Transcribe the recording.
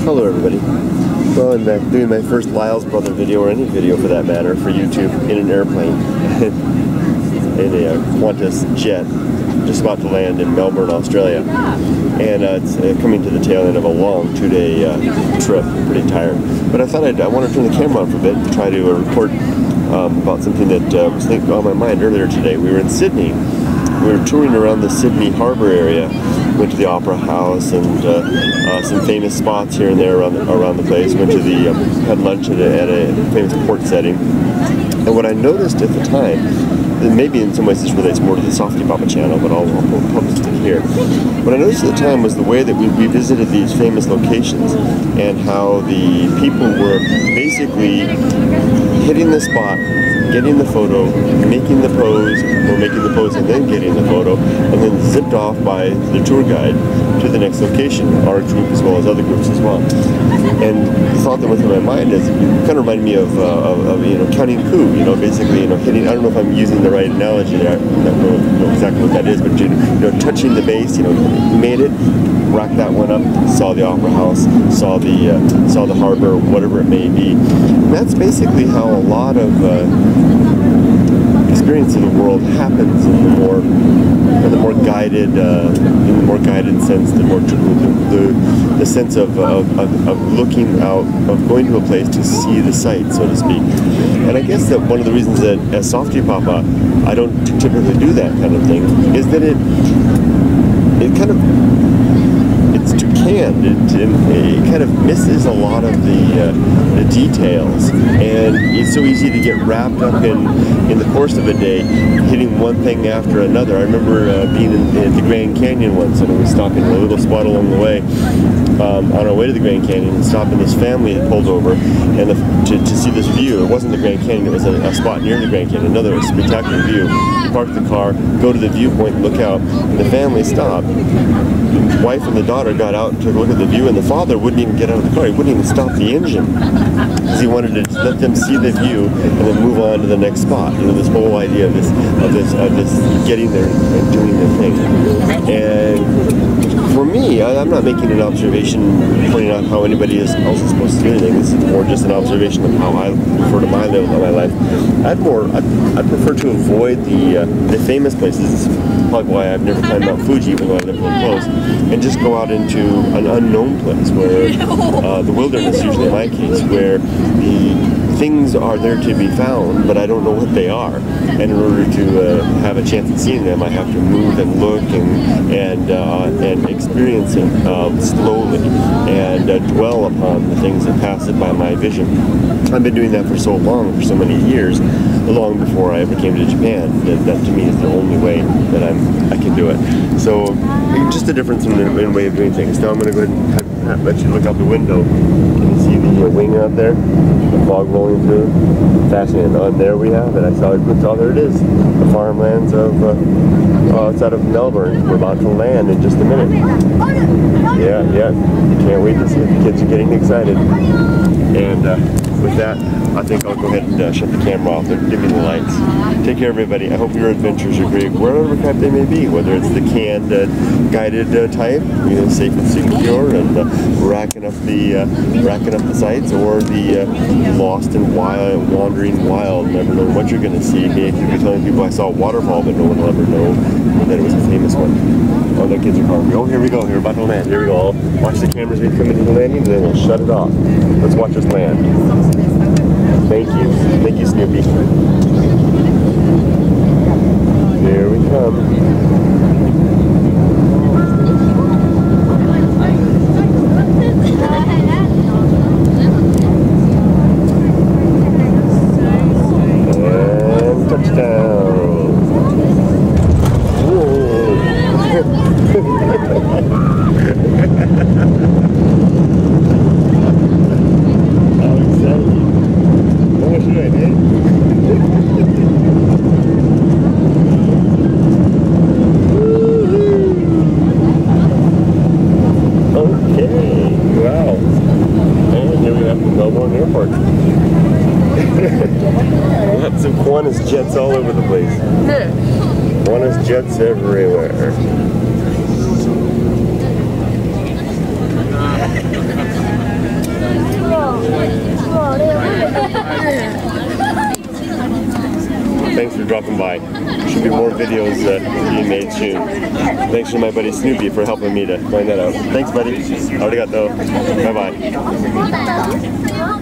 Hello everybody. Well, I'm doing my first LylesBrother video, or any video for that matter, for YouTube in an airplane. In a Qantas jet, just about to land in Melbourne, Australia. And it's coming to the tail end of a long 2-day trip. I'm pretty tired. But I thought I want to turn the camera on for a bit and try to report about something that was on my mind earlier today. We were in Sydney. We were touring around the Sydney Harbour area. Went to the Opera House and some famous spots here and there around the place. Went to the had lunch at a famous port setting. And what I noticed at the time, and maybe in some ways this relates more to the Softy Papa channel, but I'll publish it here. What I noticed at the time was the way that we visited these famous locations and how the people were basically hitting the spot, getting the photo, making the pose, or making the pose and then getting the photo, and then zipped off by the tour guide to the next location, our group as well as other groups as well. And the thought that went through my mind is, it kind of reminded me of Counting Coup, basically, hitting, I don't know if I'm using the right analogy there, I don't know exactly what that is, but, touching the base, made it, racked that one up, saw the Opera House, saw the harbor, whatever it may be. And that's basically how a lot of experience of the world happens in the more guided, sense, the sense of looking out, of going to a place to see the sight, so to speak. And I guess that one of the reasons that as Softy Papa I don't typically do that kind of thing is that it's too canned. It kind of misses a lot of the details, and it's so easy to get wrapped up in the course of a day, hitting one thing after another. I remember being in the Grand Canyon once, and we were stopping in a little spot along the way on our way to the Grand Canyon, and stopping. This family had pulled over and to see this view. It wasn't the Grand Canyon, it was a spot near the Grand Canyon, another spectacular view. We parked the car, go to the viewpoint and look out, and the family stopped. The wife and the daughter got out and took a look at the view, and the father wouldn't even get out of the car. He wouldn't even stop the engine because he wanted to let them see the view and then move on to the next spot. This whole idea of this getting there and doing the thing. And for me, I'm not making an observation pointing out how anybody else is supposed to do anything. This is more just an observation of how I refer to my life. I'd prefer to avoid the famous places. This is probably why I've never climbed Mount Fuji, even though I live really close, and just go out into an unknown place where the wilderness, usually in my case, where the things are there to be found, but I don't know what they are. And in order to have a chance at seeing them, I have to move and look and experience it slowly and dwell upon the things that pass it by my vision. I've been doing that for so long, for so many years, long before I ever came to Japan. That to me is the only way that I can do it. So just a difference in the way of doing things. Now I'm going to go ahead and let you look out the window. Can you see the wing out there? The fog rolling through. Fascinating. And there we have it. I saw it. There it is. The farmlands of outside of Melbourne. We're about to land in just a minute. Yeah. Can't wait to see it. The kids are getting excited. And with that, I think I'll go ahead and shut the camera off and give me the lights. Take care, everybody. I hope your adventures are great, wherever type they may be, whether it's the canned, guided type, safe and secure, and racking up the sights, or the lost and wild, wandering wild, never knowing what you're going to see. Maybe you'll be telling people I saw a waterfall, but no one will ever know that it was a famous one. Oh, the kids are calling me. Oh, here we go. We're about to land. Here we go. I'll watch the cameras when we come into the landing, and then we'll shut it off. Let's watch us land. Thank you. Thank you, Snoopy. Here we come. And touchdown. Lots of Qantas jets all over the place. Qantas jets everywhere. dropping by. Should be more videos being made soon. Thanks to my buddy Snoopy for helping me to find that out. Thanks, buddy. Arigato. Bye-bye.